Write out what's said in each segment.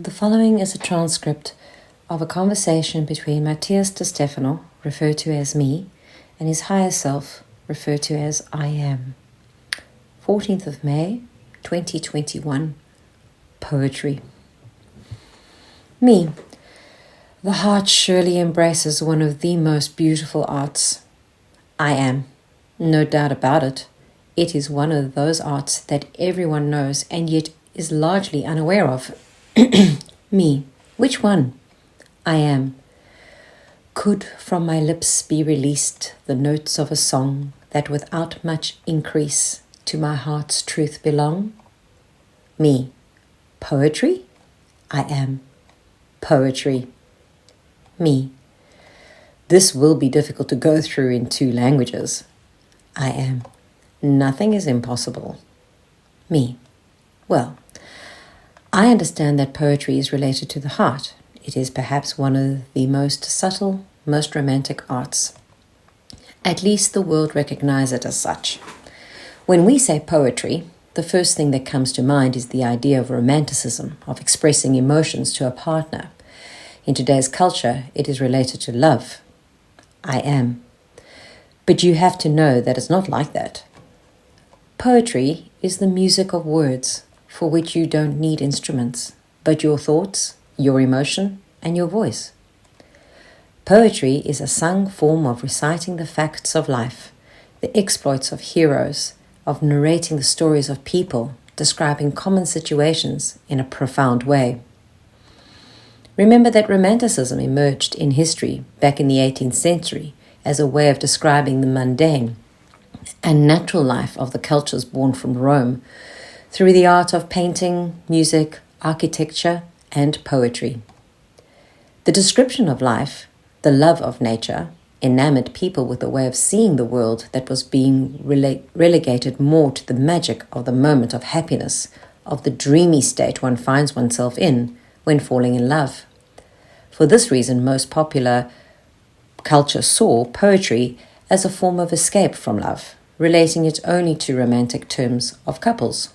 The following is a transcript of a conversation between Matías De Stefano, referred to as me, and his higher self, referred to as I am. 14th of May, 2021. Poetry. Me. The heart surely embraces one of the most beautiful arts. I am. No doubt about it. It is one of those arts that everyone knows and yet is largely unaware of. Me. Which one? I am. Could from my lips be released the notes of a song that without much increase to my heart's truth belong? Me. Poetry? I am. Poetry. Me. This will be difficult to go through in 2 languages. I am. Nothing is impossible. Me. Well, I understand that poetry is related to the heart. It is perhaps one of the most subtle, most romantic arts. At least the world recognizes it as such. When we say poetry, the first thing that comes to mind is the idea of romanticism, of expressing emotions to a partner. In today's culture, it is related to love. I am. But you have to know that it's not like that. Poetry is the music of words, for which you don't need instruments, but your thoughts, your emotion, and your voice. Poetry is a sung form of reciting the facts of life, the exploits of heroes, of narrating the stories of people, describing common situations in a profound way. Remember that Romanticism emerged in history back in the 18th century as a way of describing the mundane and natural life of the cultures born from Rome, through the art of painting, music, architecture, and poetry. The description of life, the love of nature, enamored people with a way of seeing the world that was being relegated more to the magic of the moment of happiness, of the dreamy state one finds oneself in when falling in love. For this reason, most popular culture saw poetry as a form of escape from love, relating it only to romantic terms of couples.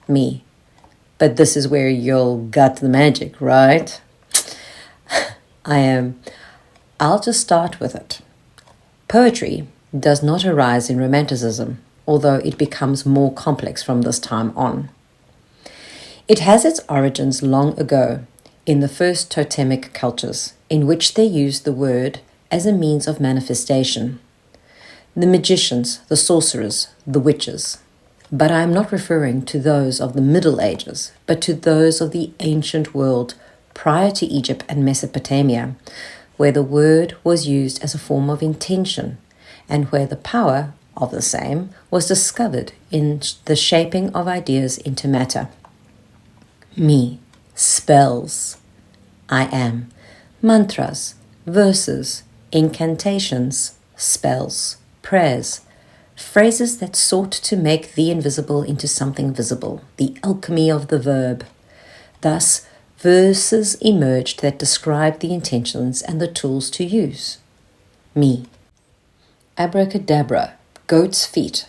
Me. But this is where you'll gut the magic, right? I am. I'll just start with it. Poetry does not arise in Romanticism, although it becomes more complex from this time on. It has its origins long ago in the first totemic cultures, in which they used the word as a means of manifestation. The magicians, the sorcerers, the witches. But I am not referring to those of the Middle Ages, but to those of the ancient world prior to Egypt and Mesopotamia, where the word was used as a form of intention, and where the power of the same was discovered in the shaping of ideas into matter. Me. Spells. I am. Mantras, verses, incantations, spells, prayers, phrases that sought to make the invisible into something visible, the alchemy of the verb. Thus, verses emerged that described the intentions and the tools to use. Me. Abracadabra, goat's feet,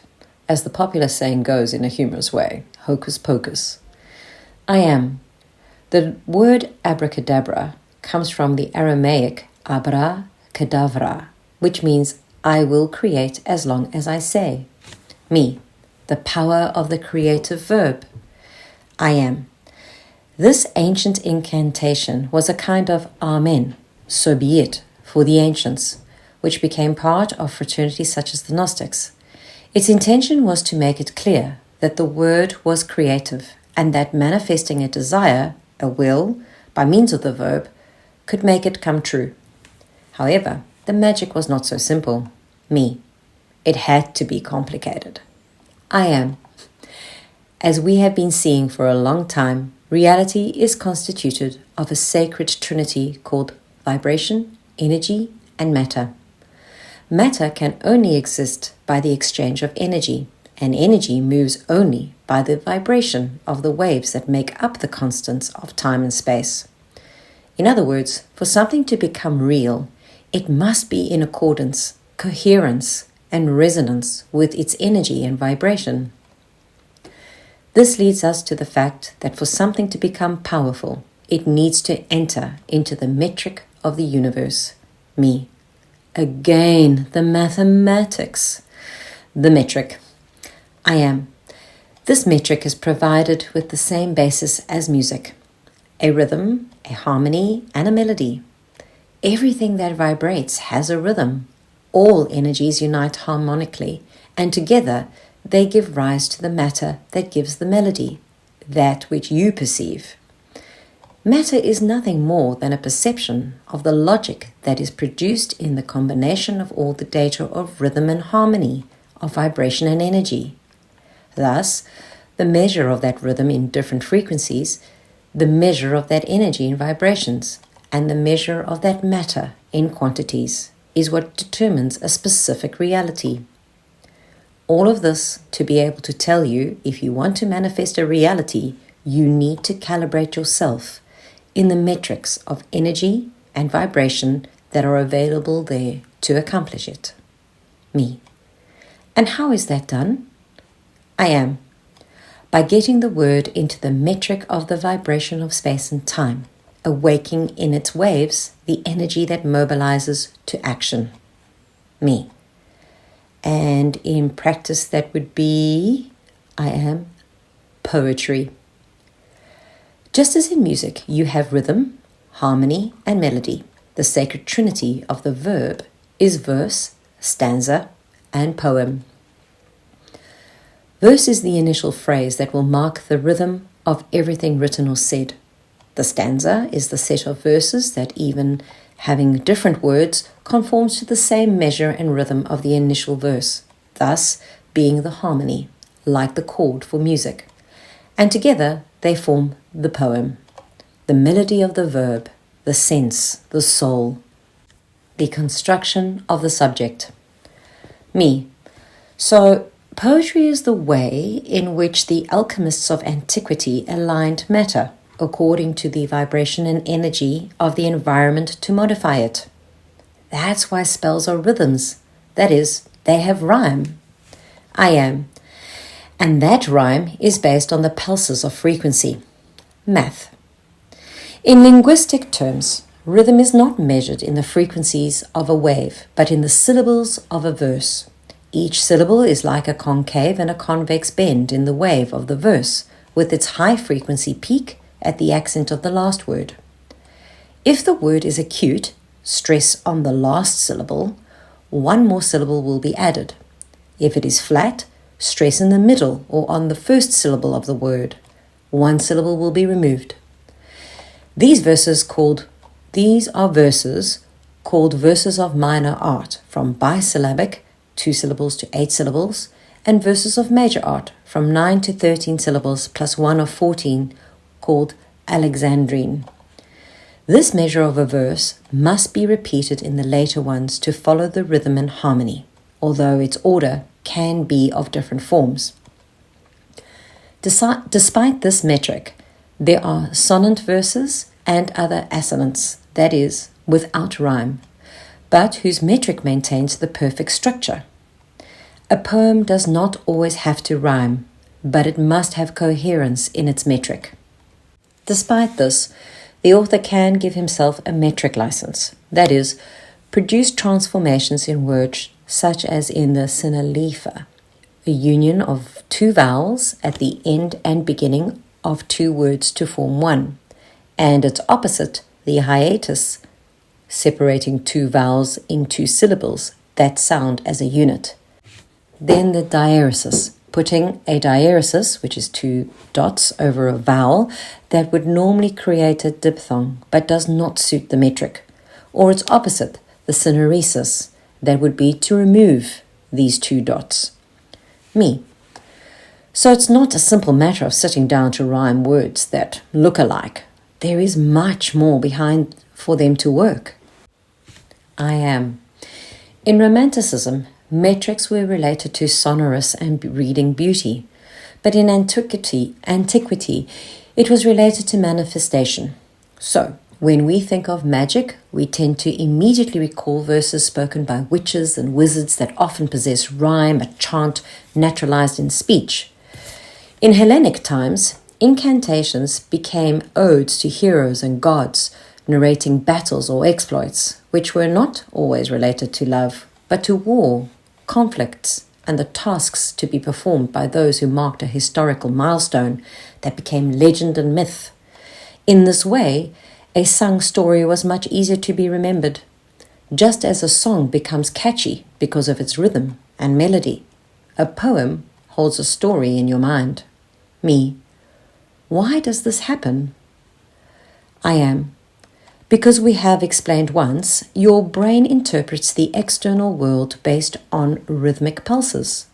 as the popular saying goes in a humorous way, hocus pocus. I am. The word abracadabra comes from the Aramaic abra cadavra, which means I will create as long as I say. Me. The power of the creative verb. I am. This ancient incantation was a kind of amen, so be it, for the ancients, which became part of fraternities such as the Gnostics. Its intention was to make it clear that the word was creative and that manifesting a desire, a will, by means of the verb, could make it come true. However, the magic was not so simple. Me. It had to be complicated. I am. As we have been seeing for a long time, reality is constituted of a sacred trinity called vibration, energy, and matter. Matter can only exist by the exchange of energy, and energy moves only by the vibration of the waves that make up the constants of time and space. In other words, for something to become real, it must be in accordance, coherence, and resonance with its energy and vibration. This leads us to the fact that for something to become powerful, it needs to enter into the metric of the universe, me. Again, the mathematics. The metric. I am. This metric is provided with the same basis as music. A rhythm, a harmony, and a melody. Everything that vibrates has a rhythm. All energies unite harmonically, and together they give rise to the matter that gives the melody, that which you perceive. Matter is nothing more than a perception of the logic that is produced in the combination of all the data of rhythm and harmony, of vibration and energy. Thus, the measure of that rhythm in different frequencies, the measure of that energy in vibrations, and the measure of that matter in quantities is what determines a specific reality. All of this to be able to tell you if you want to manifest a reality, you need to calibrate yourself in the metrics of energy and vibration that are available there to accomplish it. Me. And how is that done? I am. By getting the word into the metric of the vibration of space and time, awaking in its waves the energy that mobilizes to action. Me. And in practice that would be, I am, poetry. Just as in music, you have rhythm, harmony, and melody. The sacred trinity of the verb is verse, stanza, and poem. Verse is the initial phrase that will mark the rhythm of everything written or said. The stanza is the set of verses that, even having different words, conforms to the same measure and rhythm of the initial verse, thus being the harmony, like the chord for music. And together they form the poem, the melody of the verb, the sense, the soul, the construction of the subject. Me. So, poetry is the way in which the alchemists of antiquity aligned matter according to the vibration and energy of the environment to modify it. That's why spells are rhythms. That is, they have rhyme. I am. And that rhyme is based on the pulses of frequency. Math. In linguistic terms, rhythm is not measured in the frequencies of a wave, but in the syllables of a verse. Each syllable is like a concave and a convex bend in the wave of the verse, with its high frequency peak at the accent of the last word. If the word is acute, stress on the last syllable, one more syllable will be added. If it is flat, stress in the middle or on the first syllable of the word. One syllable will be removed. These are verses called verses of minor art, from bisyllabic, 2 syllables to 8 syllables, and verses of major art, from 9 to 13 syllables plus 1 of 14, called Alexandrine. This measure of a verse must be repeated in the later ones to follow the rhythm and harmony, although its order can be of different forms. Despite this metric, there are sonant verses and other assonants, that is, without rhyme, but whose metric maintains the perfect structure. A poem does not always have to rhyme, but it must have coherence in its metric. Despite this, the author can give himself a metric license, that is, produce transformations in words such as in the synalefa, a union of 2 vowels at the end and beginning of 2 words to form one, and its opposite, the hiatus, separating 2 vowels in 2 syllables that sound as a unit. Then the diaeresis, putting a diaeresis, which is 2 dots over a vowel, that would normally create a diphthong but does not suit the metric, or its opposite, the syneresis, that would be to remove these 2 dots. Me. So it's not a simple matter of sitting down to rhyme words that look alike. There is much more behind for them to work. I am. In Romanticism, metrics were related to sonorous and reading beauty, but in antiquity, it was related to manifestation. So, when we think of magic, we tend to immediately recall verses spoken by witches and wizards that often possess rhyme, a chant naturalized in speech. In Hellenic times, Incantations became odes to heroes and gods, narrating battles or exploits, which were not always related to love, but to war, conflicts, and the tasks to be performed by those who marked a historical milestone that became legend and myth. In this way, a sung story was much easier to be remembered, just as a song becomes catchy because of its rhythm and melody. A poem holds a story in your mind. Me. Why does this happen? I am. Because we have explained once, your brain interprets the external world based on rhythmic pulses,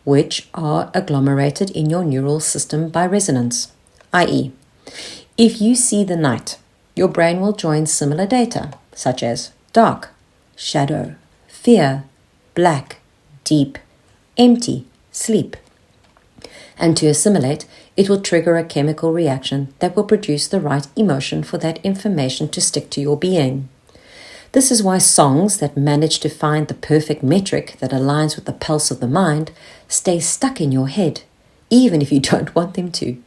which are agglomerated in your neural system by resonance, i.e., if you see the night, your brain will join similar data, such as dark, shadow, fear, black, deep, empty, sleep. And to assimilate, it will trigger a chemical reaction that will produce the right emotion for that information to stick to your being. This is why songs that manage to find the perfect metric that aligns with the pulse of the mind stay stuck in your head, even if you don't want them to.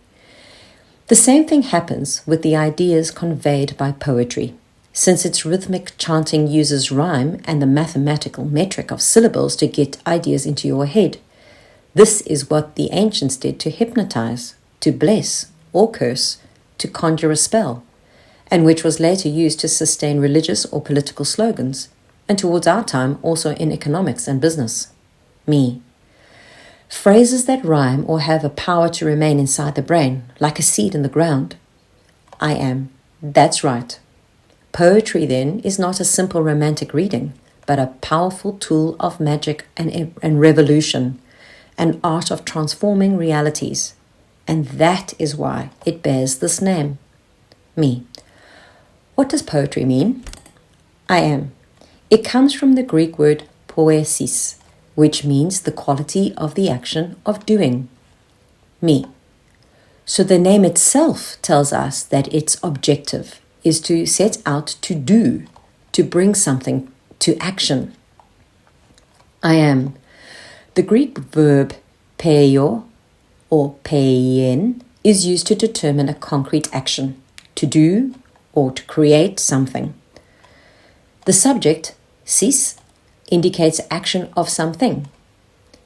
The same thing happens with the ideas conveyed by poetry. Since its rhythmic chanting uses rhyme and the mathematical metric of syllables to get ideas into your head, this is what the ancients did to hypnotize, to bless or curse, to conjure a spell, and which was later used to sustain religious or political slogans, and towards our time also in economics and business. Me. Phrases that rhyme or have a power to remain inside the brain, like a seed in the ground. I am. That's right. Poetry, then, is not a simple romantic reading, but a powerful tool of magic and revolution, an art of transforming realities. And that is why it bears this name. Me. What does poetry mean? I am. It comes from the Greek word poesis, which means the quality of the action of doing. Me. So the name itself tells us that its objective is to set out to do, to bring something to action. I am. The Greek verb peio or peien is used to determine a concrete action, to do or to create something. The subject, sis, indicates action of something.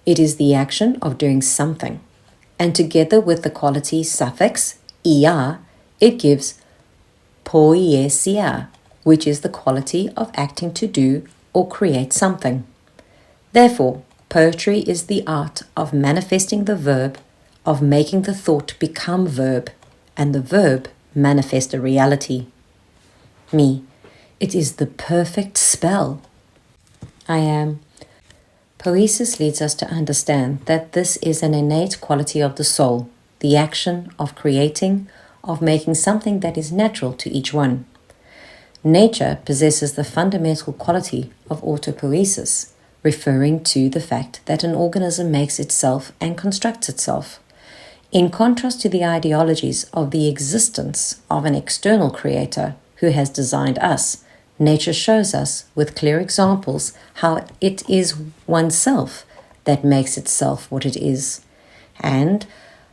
It is the action of doing something. And together with the quality suffix ia, it gives poiesia, which is the quality of acting to do or create something. Therefore, poetry is the art of manifesting the verb, of making the thought become verb, and the verb manifest a reality. Me. It is the perfect spell. I am. Poesis leads us to understand that this is an innate quality of the soul, the action of creating, of making something that is natural to each one. Nature possesses the fundamental quality of autopoiesis, referring to the fact that an organism makes itself and constructs itself. In contrast to the ideologies of the existence of an external creator who has designed us, nature shows us with clear examples how it is oneself that makes itself what it is, and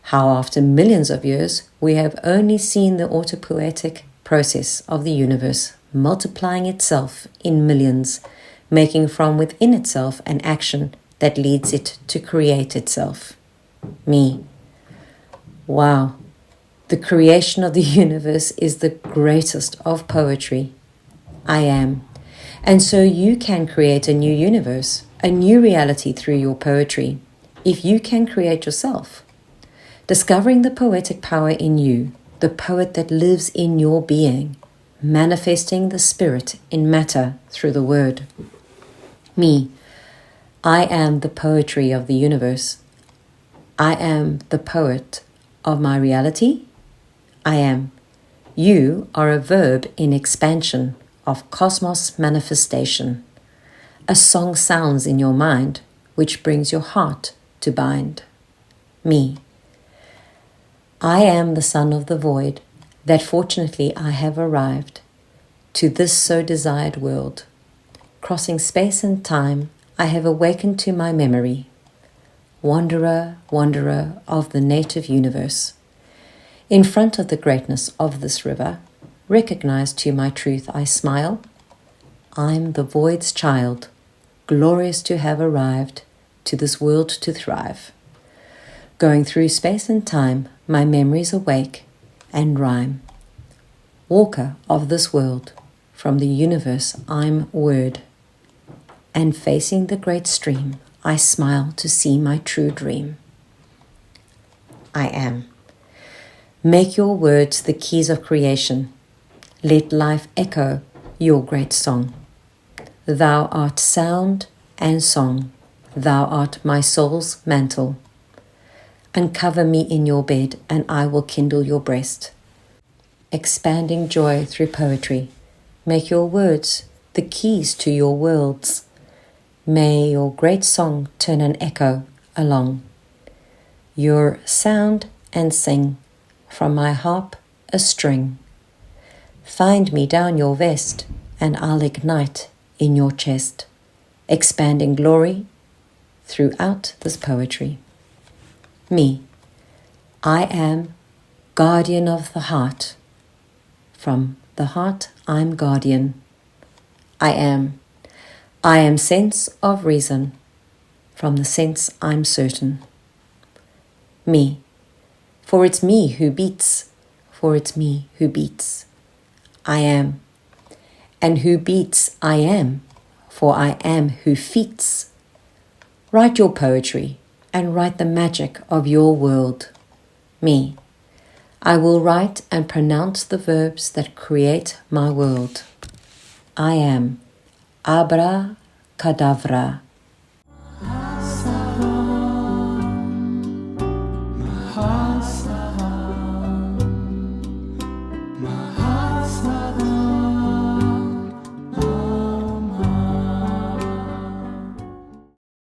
how after millions of years we have only seen the autopoietic process of the universe multiplying itself in millions, making from within itself an action that leads it to create itself. Me. Wow. The creation of the universe is the greatest of poetry. I am. And so you can create a new universe, a new reality through your poetry, if you can create yourself. Discovering the poetic power in you, the poet that lives in your being, manifesting the spirit in matter through the word. Me. I am the poetry of the universe. I am the poet of my reality. I am. You are a verb in expansion of cosmos manifestation. A song sounds in your mind, which brings your heart to bind. Me. I am the son of the void, that fortunately I have arrived to this so desired world. Crossing space and time, I have awakened to my memory. Wanderer, wanderer of the native universe. In front of the greatness of this river, recognized to my truth I smile. I'm the void's child, glorious to have arrived to this world to thrive. Going through space and time, my memories awake and rhyme. Walker of this world, from the universe I'm word. And facing the great stream, I smile to see my true dream. I am. Make your words the keys of creation. Let life echo your great song. Thou art sound and song. Thou art my soul's mantle. Uncover me in your bed, and I will kindle your breast. Expanding joy through poetry. Make your words the keys to your worlds. May your great song turn an echo along. Your sound and sing, from my harp a string. Find me down your vest, and I'll ignite in your chest, expanding glory throughout this poetry. Me, I am guardian of the heart. From the heart I'm guardian. I am sense of reason. From the sense I'm certain. Me, for it's me who beats, for it's me who beats. I am, and who beats I am, for I am who feats. Write your poetry, and write the magic of your world. Me, I will write and pronounce the verbs that create my world. I am, abra cadabra,